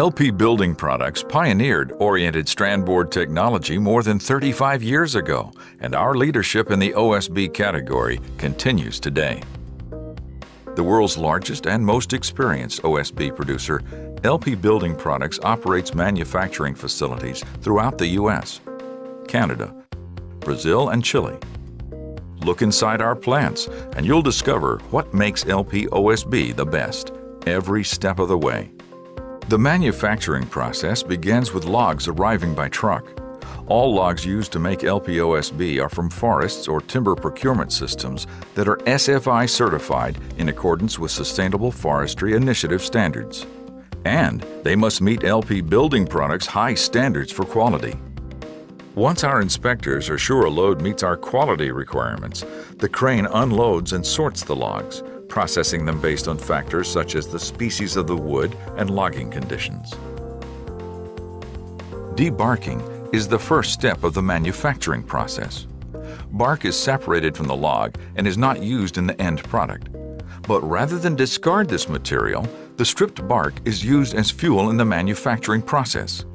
LP Building Products pioneered oriented strand board technology more than 35 years ago, and our leadership in the OSB category continues today. The world's largest and most experienced OSB producer, LP Building Products operates manufacturing facilities throughout the U.S., Canada, Brazil, and Chile. Look inside our plants and you'll discover what makes LP OSB the best every step of the way. The manufacturing process begins with logs arriving by truck. All logs used to make LP OSB are from forests or timber procurement systems that are SFI certified in accordance with Sustainable Forestry Initiative standards. And they must meet LP Building Products' high standards for quality. Once our inspectors are sure a load meets our quality requirements, the crane unloads and sorts the logs, processing them based on factors such as the species of the wood and logging conditions. Debarking is the first step of the manufacturing process. Bark is separated from the log and is not used in the end product. But rather than discard this material, the stripped bark is used as fuel in the manufacturing process.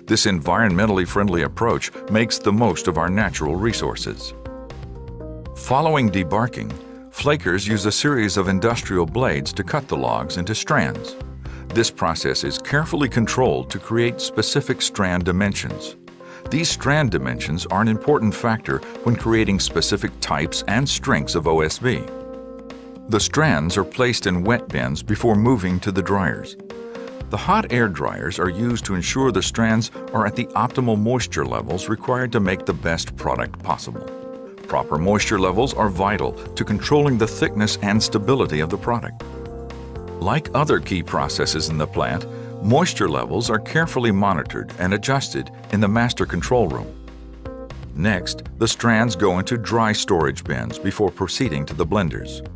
This environmentally friendly approach makes the most of our natural resources. Following debarking, flakers use a series of industrial blades to cut the logs into strands. This process is carefully controlled to create specific strand dimensions. These strand dimensions are an important factor when creating specific types and strengths of OSB. The strands are placed in wet bins before moving to the dryers. The hot air dryers are used to ensure the strands are at the optimal moisture levels required to make the best product possible. Proper moisture levels are vital to controlling the thickness and stability of the product. Like other key processes in the plant, moisture levels are carefully monitored and adjusted in the master control room. Next, the strands go into dry storage bins before proceeding to the blenders.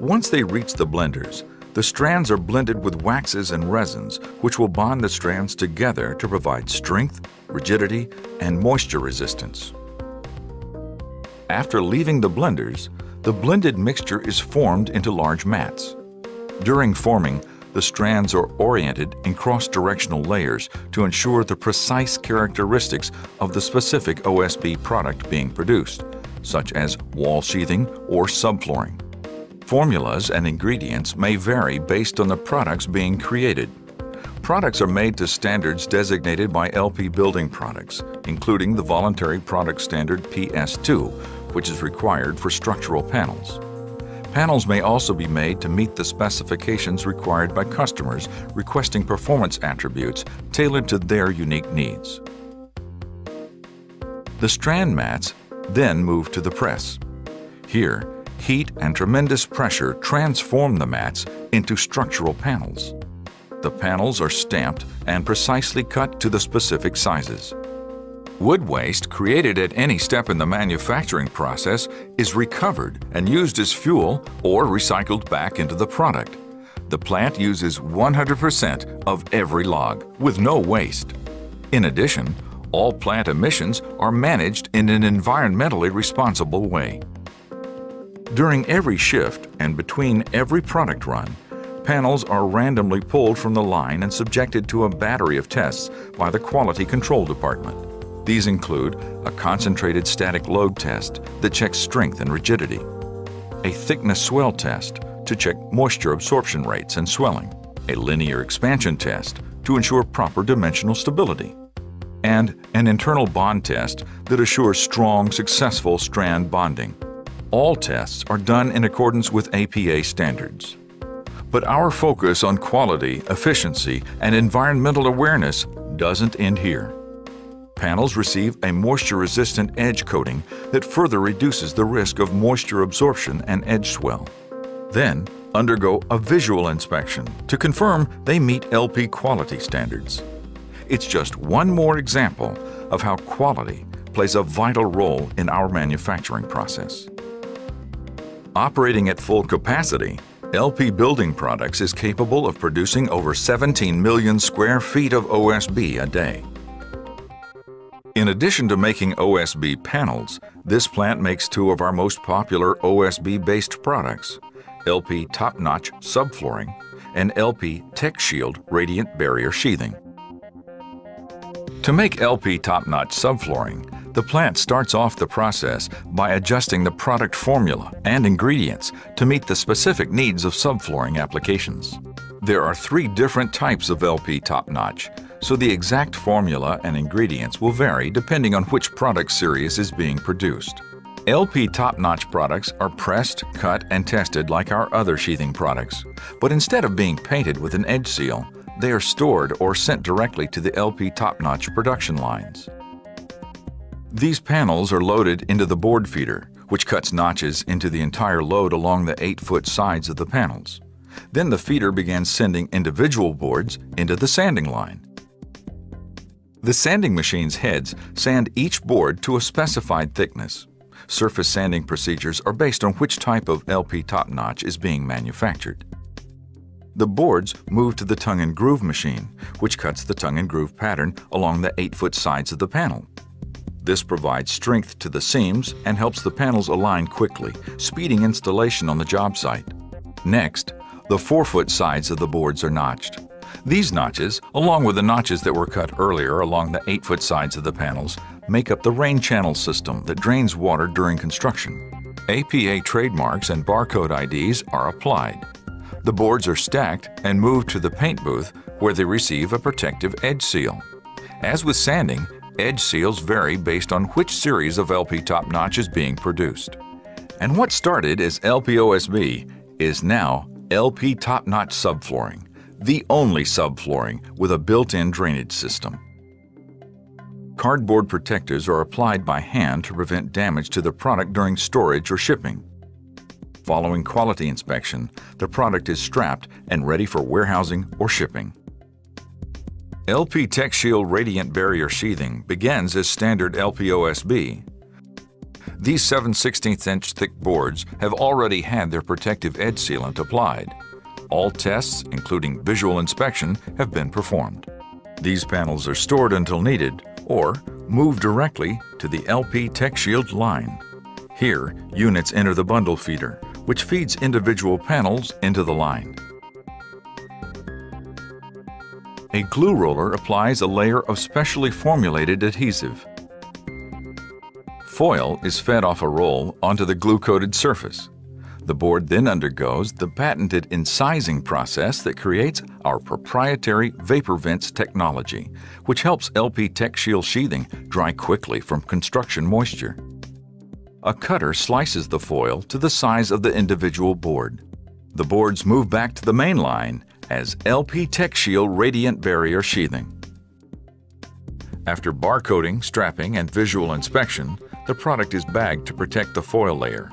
Once they reach the blenders, the strands are blended with waxes and resins, which will bond the strands together to provide strength, rigidity, and moisture resistance. After leaving the blenders, the blended mixture is formed into large mats. During forming, the strands are oriented in cross-directional layers to ensure the precise characteristics of the specific OSB product being produced, such as wall sheathing or subflooring. Formulas and ingredients may vary based on the products being created. Products are made to standards designated by LP Building Products, including the Voluntary Product Standard PS2, which is required for structural panels. Panels may also be made to meet the specifications required by customers requesting performance attributes tailored to their unique needs. The strand mats then move to the press. Here, heat and tremendous pressure transform the mats into structural panels. The panels are stamped and precisely cut to the specific sizes. Wood waste created at any step in the manufacturing process is recovered and used as fuel or recycled back into the product. The plant uses 100% of every log, with no waste. In addition, all plant emissions are managed in an environmentally responsible way. During every shift and between every product run, panels are randomly pulled from the line and subjected to a battery of tests by the Quality Control Department. These include a concentrated static load test that checks strength and rigidity, a thickness swell test to check moisture absorption rates and swelling, a linear expansion test to ensure proper dimensional stability, and an internal bond test that assures strong, successful strand bonding. All tests are done in accordance with APA standards. But our focus on quality, efficiency, and environmental awareness doesn't end here. Panels receive a moisture-resistant edge coating that further reduces the risk of moisture absorption and edge swell. Then, undergo a visual inspection to confirm they meet LP quality standards. It's just one more example of how quality plays a vital role in our manufacturing process. Operating at full capacity, LP Building Products is capable of producing over 17 million square feet of OSB a day. In addition to making OSB panels, this plant makes two of our most popular OSB-based products, LP Top-Notch Subflooring and LP Tech Shield Radiant Barrier Sheathing. To make LP top-notch subflooring, the plant starts off the process by adjusting the product formula and ingredients to meet the specific needs of subflooring applications. There are 3 different types of LP top-notch, so the exact formula and ingredients will vary depending on which product series is being produced. LP top-notch products are pressed, cut, and tested like our other sheathing products, but instead of being painted with an edge seal, they are stored or sent directly to the LP top-notch production lines. These panels are loaded into the board feeder, which cuts notches into the entire load along the 8-foot sides of the panels. Then the feeder begins sending individual boards into the sanding line. The sanding machine's heads sand each board to a specified thickness. Surface sanding procedures are based on which type of LP top-notch is being manufactured. The boards move to the tongue and groove machine, which cuts the tongue and groove pattern along the 8-foot sides of the panel. This provides strength to the seams and helps the panels align quickly, speeding installation on the job site. Next, the 4-foot sides of the boards are notched. These notches, along with the notches that were cut earlier along the 8-foot sides of the panels, make up the rain channel system that drains water during construction. APA trademarks and barcode IDs are applied. The boards are stacked and moved to the paint booth where they receive a protective edge seal. As with sanding, edge seals vary based on which series of LP top-notch is being produced. And what started as LP OSB is now LP top-notch subflooring, the only subflooring with a built-in drainage system. Cardboard protectors are applied by hand to prevent damage to the product during storage or shipping. Following quality inspection, the product is strapped and ready for warehousing or shipping. LP Tech Shield Radiant Barrier Sheathing begins as standard LP OSB. These 7/16" thick boards have already had their protective edge sealant applied. All tests, including visual inspection, have been performed. These panels are stored until needed or moved directly to the LP Tech Shield line. Here, units enter the bundle feeder, which feeds individual panels into the line. A glue roller applies a layer of specially formulated adhesive. Foil is fed off a roll onto the glue-coated surface. The board then undergoes the patented incising process that creates our proprietary vapor vents technology, which helps LP Tech Shield sheathing dry quickly from construction moisture. A cutter slices the foil to the size of the individual board. The boards move back to the main line as LP Tech Shield Radiant Barrier Sheathing. After barcoding, strapping, and visual inspection, the product is bagged to protect the foil layer.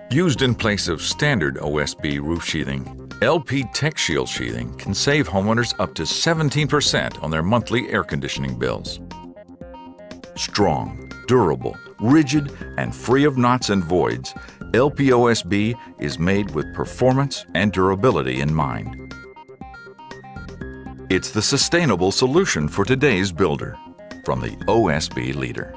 Used in place of standard OSB roof sheathing, LP Tech Shield sheathing can save homeowners up to 17% on their monthly air conditioning bills. Strong, durable, rigid, and free of knots and voids, LP OSB is made with performance and durability in mind. It's the sustainable solution for today's builder, from the OSB leader.